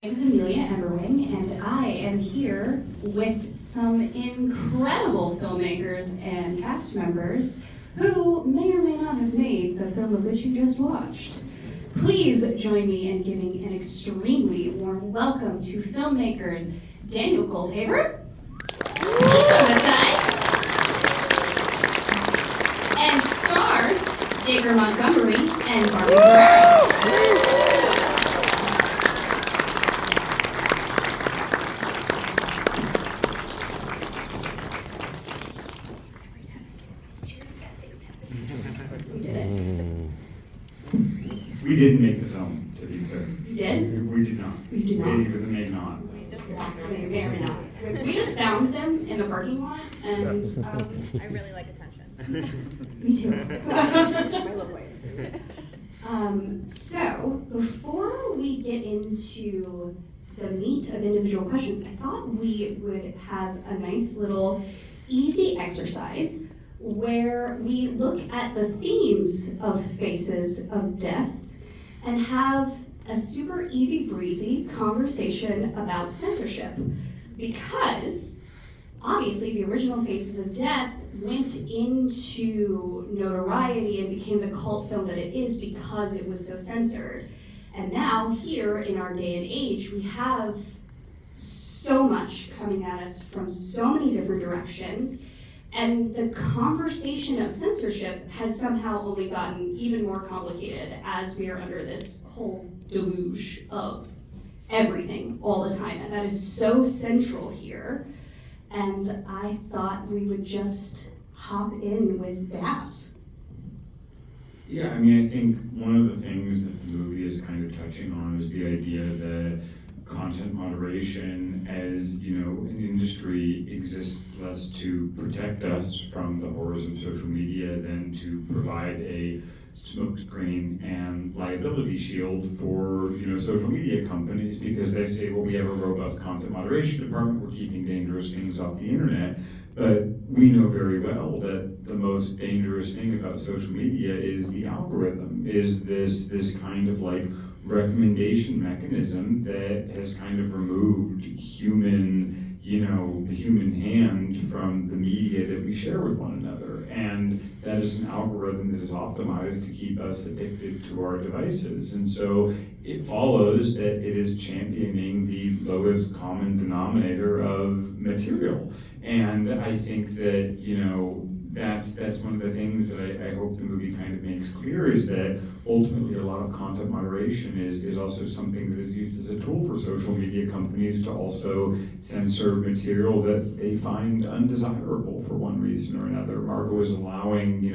My name is Amelia Emberwing, and I am here with some incredible filmmakers and cast members who may or may not have made the film of which you just watched. Please join me in giving an extremely warm welcome to filmmakers Daniel Goldhaber, Mazzei, and stars Dacre Montgomery and Barbie Ferreira. We didn't make the film, to be clear. You did? We did not. You did not? We may not. We just walked away, may or may not. We just found them in the parking lot, and I really like attention. me too. I love waves. So before we get into the meat of individual questions, I thought we would have a nice little easy exercise where we look at the themes of Faces of Death and have a super easy breezy conversation about censorship, because obviously the original Faces of Death went into notoriety and became the cult film that it is because it was so censored. And now here in our day and age, we have so much coming at us from so many different directions. And the conversation of censorship has somehow only gotten even more complicated as we are under this whole deluge of everything all the time. And that is so central here. And I thought we would just hop in with that. Yeah, I mean, I think one of the things that the movie is kind of touching on is the idea that content moderation as, an industry exists less to protect us from the horrors of social media than to provide a smokescreen and liability shield for, social media companies, because they say, well, we have a robust content moderation department, we're keeping dangerous things off the internet. But we know very well that the most dangerous thing about social media is the algorithm, is this kind of like recommendation mechanism that has kind of removed human, the human hand from the media that we share with one another. And that is an algorithm that is optimized to keep us addicted to our devices. And so it follows that it is championing the lowest common denominator of material. And I think that, that's one of the things that I hope the movie kind of makes clear, is that ultimately a lot of content moderation is also something that is used as a tool for social media companies to also censor material that they find undesirable for one reason or another. Margot is allowing,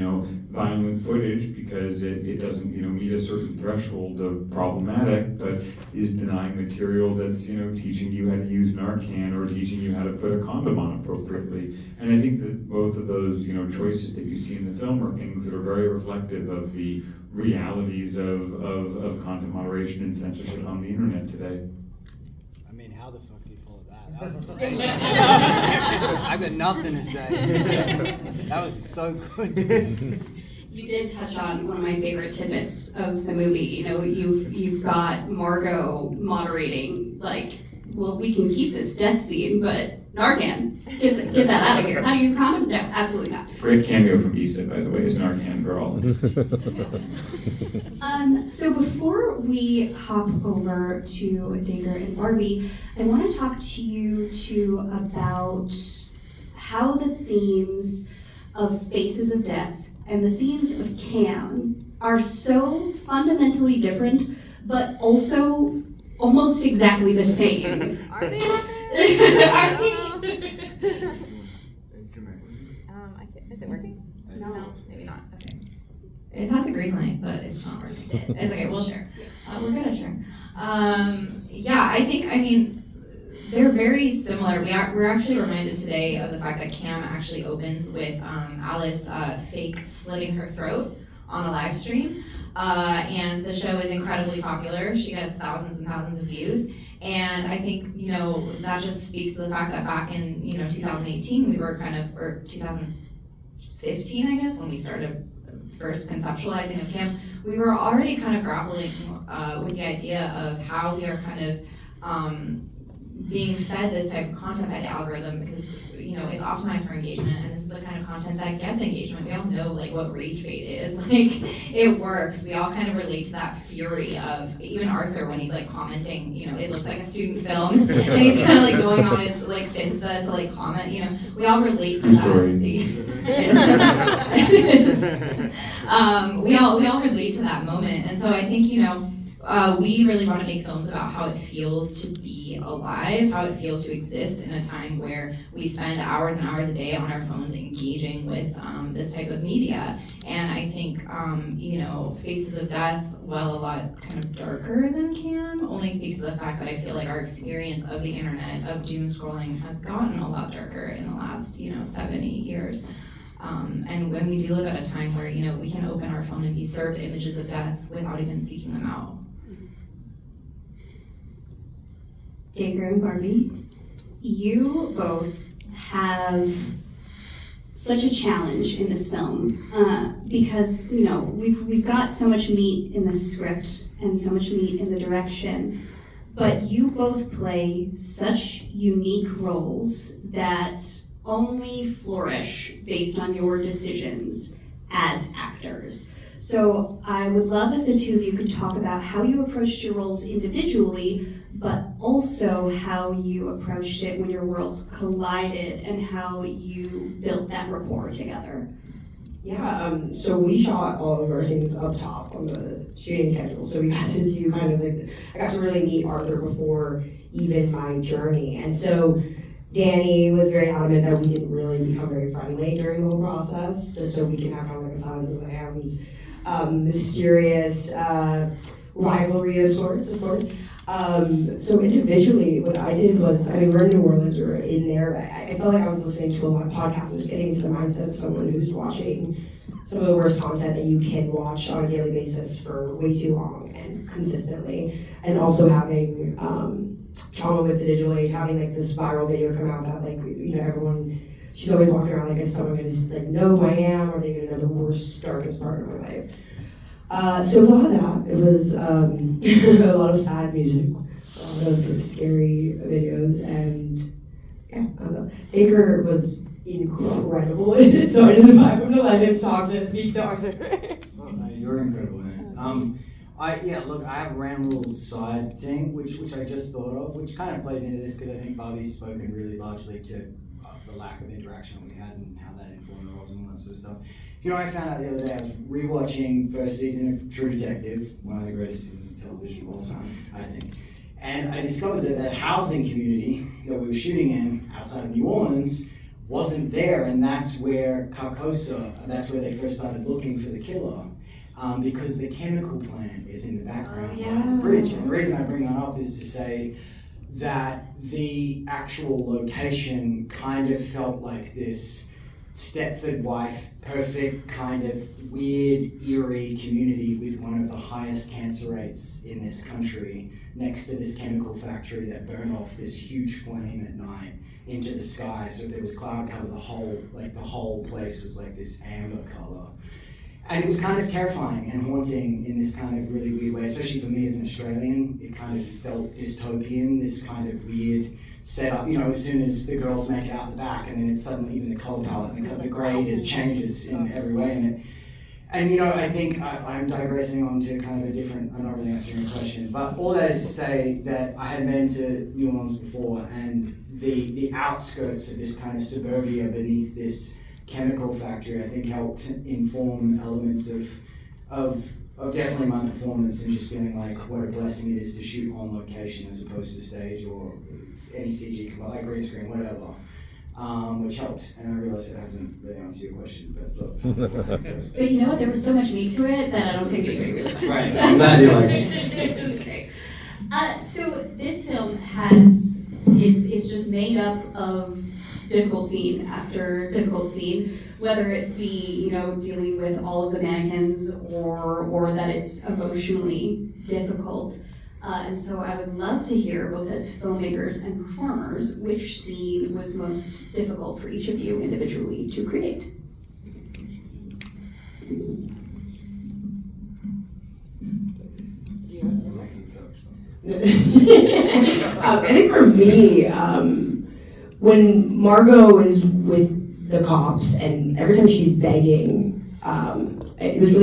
violent footage because it doesn't, meet a certain threshold of problematic, but is denying material that's, teaching you how to use Narcan or teaching you how to put a condom on appropriately. And I think that both of those, choices that you see in the film are things that are very reflective of the realities of content moderation and censorship on the internet today. I mean, how the fuck do you follow that? I've got nothing to say. That was so good. You did touch on one of my favorite tidbits of the movie. You've got Margot moderating, like, well, we can keep this death scene, but Narcan, get that out of here. How do you use a condom? No, absolutely not. Great cameo from Issa, by the way, as Narcan girl. So before we hop over to Dacre and Barbie, I want to talk to you two about how the themes of Faces of Death and the themes of Cam are so fundamentally different, but also almost exactly the same. Are they? Are they? Is it working? No. Maybe not. Okay. It has a green light, but it's not working. It's okay, we'll share. We're good at sharing. I mean, they're very similar. We're actually reminded today of the fact that Cam actually opens with Alice fake slitting her throat on a live stream. And the show is incredibly popular. She gets thousands and thousands of views. And I think, that just speaks to the fact that back in, 2018, we were or 2015, I guess, when we started first conceptualizing of Cam, we were already kind of grappling with the idea of how we are kind of being fed this type of content by the algorithm because, you know, it's optimized for engagement, and this is the kind of content that gets engagement. We all know, like, what rage bait is. Like, it works. We all kind of relate to that fury of, even Arthur, when he's, like, commenting, you know, it looks like a student film, and he's kind of, like, going on his, like, Finsta to, like, comment, you know. We all relate to that. We all relate to that moment, and so I think, you know, we really want to make films about how it feels to be alive, how it feels to exist in a time where we spend hours and hours a day on our phones engaging with this type of media. And I think, you know, Faces of Death, while a lot kind of darker than Cam, only speaks to the fact that I feel like our experience of the internet, of doom scrolling, has gotten a lot darker in the last, you know, 7, 8 years. And when we do live at a time where, you know, we can open our phone and be served images of death without even seeking them out. Dacre and Barbie, you both have such a challenge in this film because, you know, we've got so much meat in the script and so much meat in the direction, but you both play such unique roles that only flourish based on your decisions as actors. So I would love if the two of you could talk about how you approached your roles individually, but also how you approached it when your worlds collided and how you built that rapport together. Yeah, so we shot all of our scenes up top on the shooting schedule, so we got to do kind of like, I got to really meet Arthur before even my journey, and so Danny was very adamant that we didn't really become very friendly during the whole process, just so we can have kind of like a Silence of the Lambs mysterious rivalry of sorts, of course. So individually, what I did was, I mean, we're in New Orleans, we were in there, I felt like I was listening to a lot of podcasts and just getting into the mindset of someone who's watching some of the worst content that you can watch on a daily basis for way too long and consistently, and also having trauma with the digital age, having like this viral video come out that, like, you know, everyone, she's always walking around like, is someone gonna like know who I am, or are they gonna know the worst, darkest part of my life? So it was a lot of that. It was a lot of sad music, a lot of scary videos, and yeah, Dacre was incredible in it, so I just invite him to let him talk to speak to Arthur. Oh, no, you're incredible in it. I have a random little side thing, which I just thought of, which kind of plays into this, because I think Barbie's spoken really largely to the lack of interaction we had and how that informed the roles and all that sort of stuff. You know, I found out the other day, I was rewatching first season of True Detective, one of the greatest seasons of television of all time, I think. And I discovered that housing community that we were shooting in outside of New Orleans wasn't there, and that's where Carcosa, that's where they first started looking for the killer, because the chemical plant is in the background behind the bridge. And the reason I bring that up is to say that the actual location kind of felt like this Stepford wife, perfect kind of weird, eerie community with one of the highest cancer rates in this country, next to this chemical factory that burned off this huge flame at night into the sky. So if there was cloud cover, the whole place was like this amber color. And it was kind of terrifying and haunting in this kind of really weird way, especially for me as an Australian. It kind of felt dystopian, this kind of weird setup, you know, as soon as the girls make it out the back, and then it's suddenly even the color palette, because the grade changes in every way in it. And you know, I think I'm digressing on to kind of a different, I'm not really answering your question, but all that is to say that I had been to New Orleans before, and the outskirts of this kind of suburbia beneath this chemical factory, I think, helped inform elements of definitely my performance, and just feeling like what a blessing it is to shoot on location as opposed to stage or any CG, like green screen, whatever, which helped. And I realized it hasn't really answered your question, but look. But you know what? There was so much meat to it that I don't think anybody realized. Right, I'm glad you like it. It was great. So this film is just made up of difficult scene after difficult scene, whether it be, you know, dealing with all of the mannequins or that it's emotionally difficult. And so I would love to hear, both as filmmakers and performers, which scene was most difficult for each of you individually to create. I think for me, when Margot is with the cops and every time she's begging, it was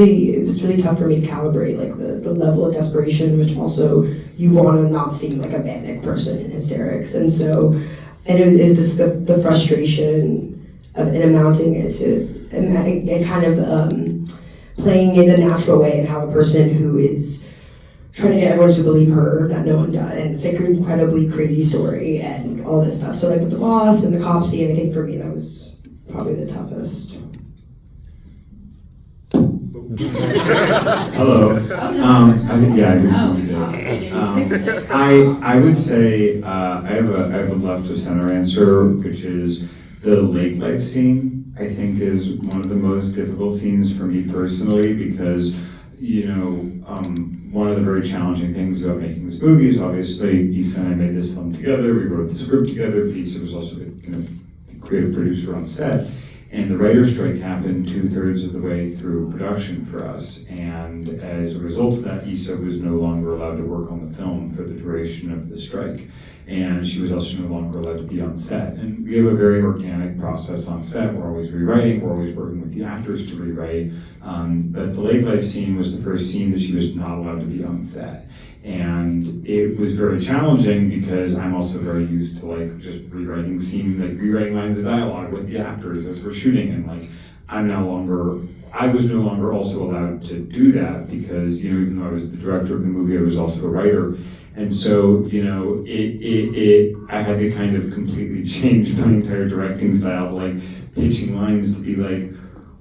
really tough for me to calibrate like the level of desperation, which also you want to not seem like a manic person in hysterics, and so it was just the frustration of and amounting it to and kind of playing in the natural way and how a person who is trying to get everyone to believe her that no one does, and it's like an incredibly crazy story and all this stuff. So like with the boss and the cop scene, I think for me that was probably the toughest. Hello. I think I didn't see it. I would say I have a left of center answer, which is the lake life scene. I think is one of the most difficult scenes for me personally because one of the very challenging things about making this movie is obviously Issa and I made this film together. We wrote the script together. Issa was also the creative producer on set. And the writer's strike happened 2/3 of the way through production for us. And as a result of that, Issa was no longer allowed to work on the film for the duration of the strike. And she was also no longer allowed to be on set. And we have a very organic process on set. We're always rewriting. We're always working with the actors to rewrite. But the lake life scene was the first scene that she was not allowed to be on set. And it was very challenging because I'm also very used to like just rewriting lines of dialogue with the actors as we're shooting, and like I was no longer also allowed to do that because even though I was the director of the movie, I was also a writer, and so I had to kind of completely change my entire directing style, like pitching lines to be like,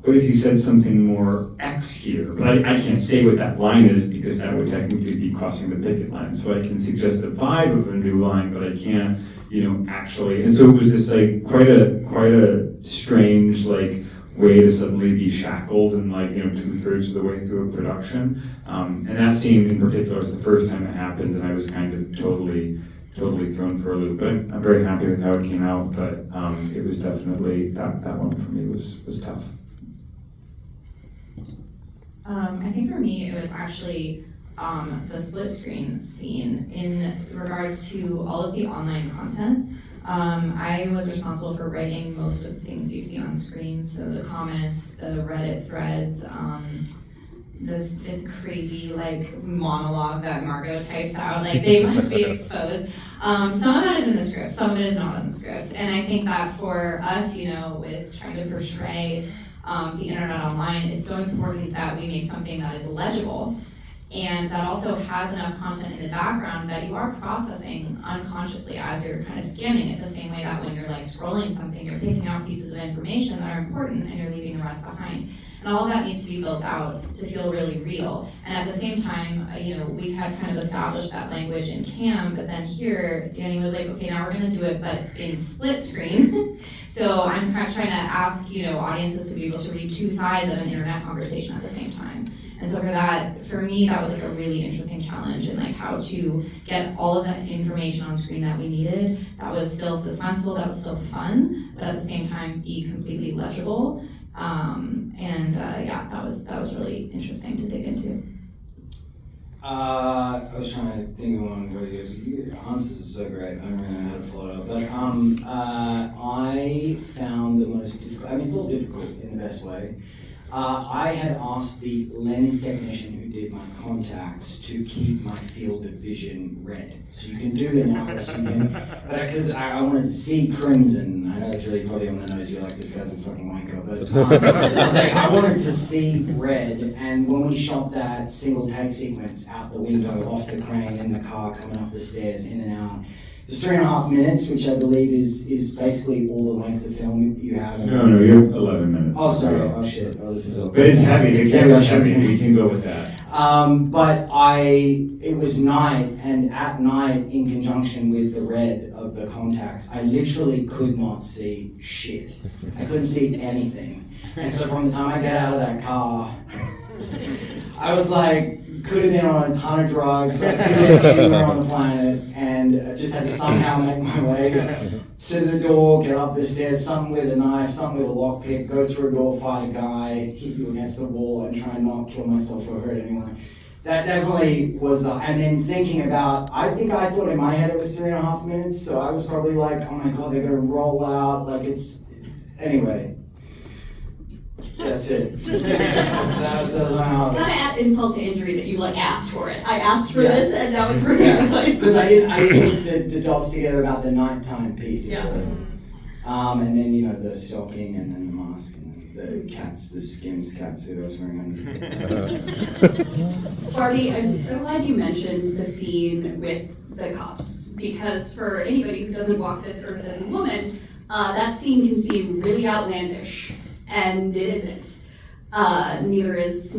what if you said something more X here? But I can't say what that line is because that would technically be crossing the picket line. So I can suggest the vibe of a new line, but I can't, actually. And so it was this like quite a strange like way to suddenly be shackled and like 2/3 of the way through a production. And that scene in particular was the first time it happened, and I was kind of totally thrown for a loop. But I'm very happy with how it came out. But it was definitely that one for me was tough. I think for me, it was actually the split screen scene in regards to all of the online content. I was responsible for writing most of the things you see on screen, so the comments, the Reddit threads, the crazy like monologue that Margot types out, like they must be exposed. Some of that is in the script, some of it is not in the script, and I think that for us, with trying to portray the internet online, it's so important that we make something that is legible and that also has enough content in the background that you are processing unconsciously as you're kind of scanning it, the same way that when you're like scrolling something, you're picking out pieces of information that are important and you're leaving the rest behind. And all of that needs to be built out to feel really real. And at the same time, we had kind of established that language in CAM, but then here, Danny was like, okay, now we're gonna do it, but in split screen. So I'm kind of trying to ask, audiences to be able to read two sides of an internet conversation at the same time. And so for me, that was like a really interesting challenge in like how to get all of that information on screen that we needed. That was still suspenseful, that was still fun, but at the same time be completely legible. That was really interesting to dig into. I was trying to think of one where your answers are so great. I don't really know how to follow it up. But I found the most difficult. I mean, it's all difficult in the best way. I had asked the lens technician who did my contacts to keep my field of vision red. So you can do an iris, but because I wanted to see crimson. I know it's really probably on the nose, you're like, this guy's a fucking wanker, but I was like, I wanted to see red, and when we shot that single take sequence out the window, off the crane, in the car, coming up the stairs, in and out, it's 3.5 minutes, which I believe is basically all the length of film you have. No, you have 11 minutes. Oh, sorry. Oh, shit. Oh, this is all. But it's heavy. The camera's heavy. We can go with that. But it was night, and at night, in conjunction with the red of the contacts, I literally could not see shit. I couldn't see anything. And so from the time I got out of that car, I was like, could have been on a ton of drugs, I could have been anywhere on the planet, and just had to somehow make my way to the door, get up the stairs, something with a knife, something with a lockpick, go through a door, fight a guy, hit you against the wall, and try and not kill myself or hurt anyone. that definitely was the, and then thinking about, I thought in my head it was 3.5 minutes, so I was probably like, oh my god, they're gonna roll out, like anyway. That's it. that was my It's kind of add insult to injury that you like asked for it. I asked for Yeah. this, and now it's for you. Yeah, because I didn't put the dots together about the nighttime piece. Yeah. And then, the stalking, and then the mask, and then the cats, the Skims catsuit I was wearing under. Barbie, I'm so glad you mentioned the scene with the cops, because for anybody who doesn't walk this earth as a woman, that scene can seem really outlandish, and it isn't. Neither is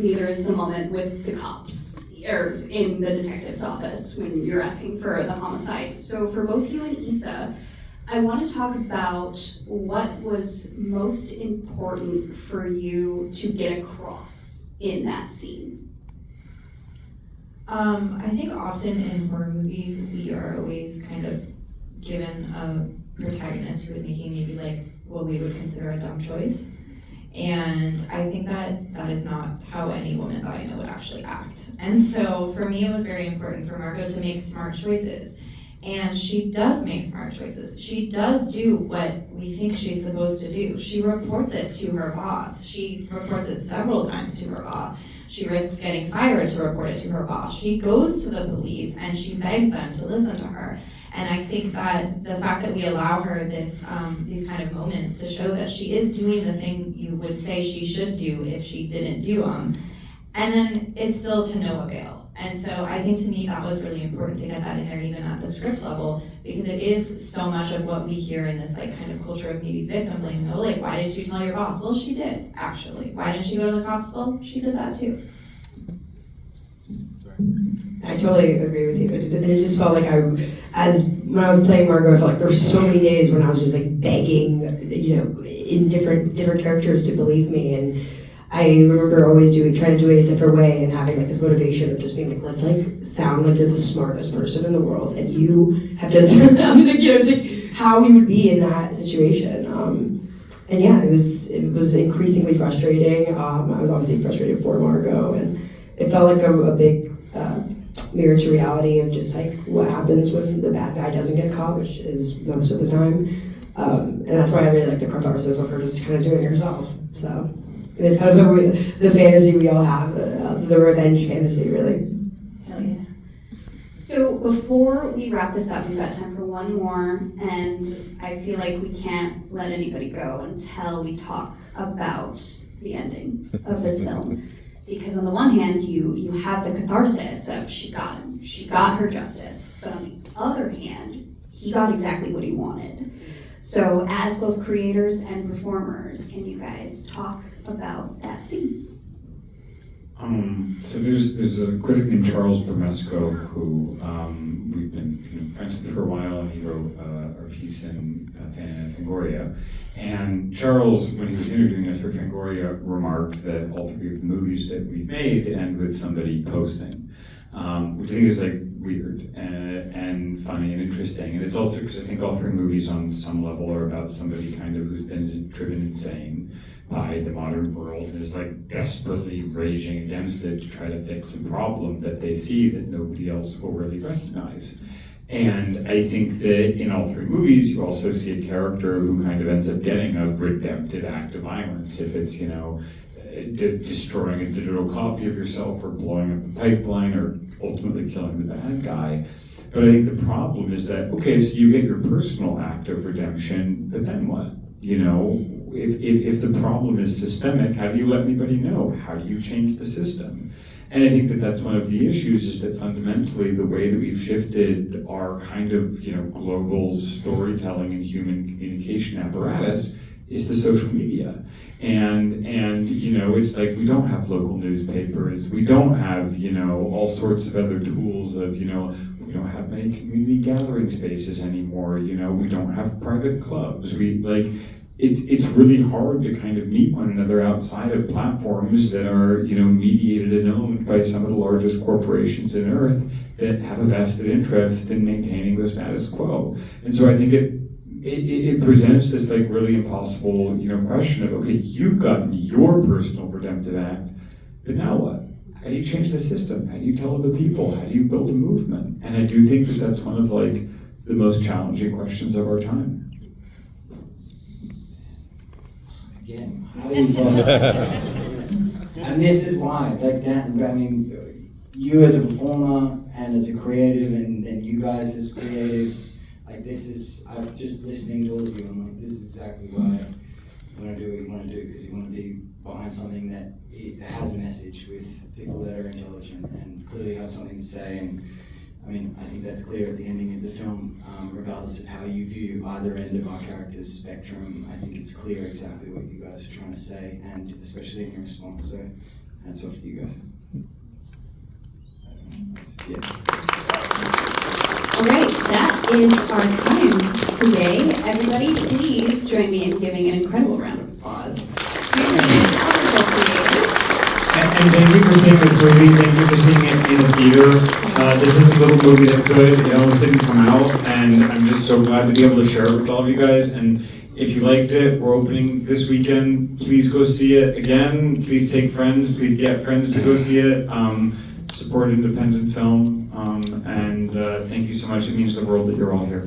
the moment with the cops, or in the detective's office when you're asking for the homicide. So for both you and Issa, I want to talk about what was most important for you to get across in that scene. I think often in horror movies, we are always kind of given a protagonist who is making maybe like what we would consider a dumb choice. And I think that is not how any woman that I know would actually act. And so for me, it was very important for Margot to make smart choices. And she does make smart choices. She does do what we think she's supposed to do. She reports it to her boss. She reports it several times to her boss. She risks getting fired to report it to her boss. She goes to the police and she begs them to listen to her. And I think that the fact that we allow her these kind of moments to show that she is doing the thing you would say she should do if she didn't do them, and then it's still to no avail. And so I think to me that was really important to get that in there even at the script level, because it is so much of what we hear in this like kind of culture of maybe victim blaming. Oh, like, why didn't you tell your boss? Well, she did, actually. Why didn't she go to the cops? Well, she did that too. I totally agree with you. It just felt like when I was playing Margot, I felt like there were so many days when I was just like begging, in different characters to believe me. And I remember always trying to do it a different way and having like this motivation of just being like, let's like sound like you're the smartest person in the world, and you have just, it's like how we would be in that situation. And yeah, it was increasingly frustrating. I was obviously frustrated for Margot, and it felt like a big mirror to reality of just like what happens when the bad guy doesn't get caught, which is most of the time. And that's why I really like the catharsis of her just kind of doing it herself. So and it's kind of the fantasy we all have, the revenge fantasy, really. Hell yeah. So before we wrap this up, we've got time for one more, and I feel like we can't let anybody go until we talk about the ending of this film. Because on the one hand, you have the catharsis of she got him, she got her justice, but on the other hand, he got exactly what he wanted. So as both creators and performers, can you guys talk about that scene? So there's a critic named Charles Bramesco who we've been friends with for a while, and he wrote our piece in Fangoria. And Charles, when he was interviewing us for Fangoria, remarked that all three of the movies that we've made end with somebody posting, which I think is like weird and funny and interesting. And it's also because I think all three movies on some level are about somebody kind of who's been driven insane by the modern world and is like desperately raging against it to try to fix a problem that they see that nobody else will really recognize. And I think that in all three movies, you also see a character who kind of ends up getting a redemptive act of violence. If it's, destroying a digital copy of yourself or blowing up a pipeline or ultimately killing the bad guy. But I think the problem is that, okay, so you get your personal act of redemption, but then what? If the problem is systemic, how do you let anybody know? How do you change the system? And I think that that's one of the issues, is that fundamentally the way that we've shifted our kind of, global storytelling and human communication apparatus is the social media. And it's like we don't have local newspapers, we don't have, all sorts of other tools of, we don't have many community gathering spaces anymore, we don't have private clubs. It's really hard to kind of meet one another outside of platforms that are, mediated and owned by some of the largest corporations on earth that have a vested interest in maintaining the status quo. And so I think it presents this like really impossible, question of, okay, you've gotten your personal redemptive act, but now what? how do you change the system? How do you tell other people? How do you build a movement? And I do think that that's one of like the most challenging questions of our time. Again, how do you follow that? And this is why, like that, I mean, you as a performer and as a creative and you guys as creatives, like this is, I'm just listening to all of you, I'm like, this is exactly why you want to do what you want to do, because you want to be behind something that has a message with people that are intelligent and clearly have something to say. And I mean, I think that's clear at the ending of the film, regardless of how you view either end of our character's spectrum. I think it's clear exactly what you guys are trying to say, and especially in your response. So, hats off to you guys. Yeah. All right, that is our time today. Everybody, please join me in giving an incredible round of applause to the wonderful creators. And thank you for seeing this movie. Thank you for seeing it in the theater. This is a little movie that could, it almost didn't come out, and I'm just so glad to be able to share it with all of you guys. And if you liked it, we're opening this weekend. Please go see it again. Please take friends. Please get friends to go see it. Support independent film. And thank you so much. It means the world that you're all here.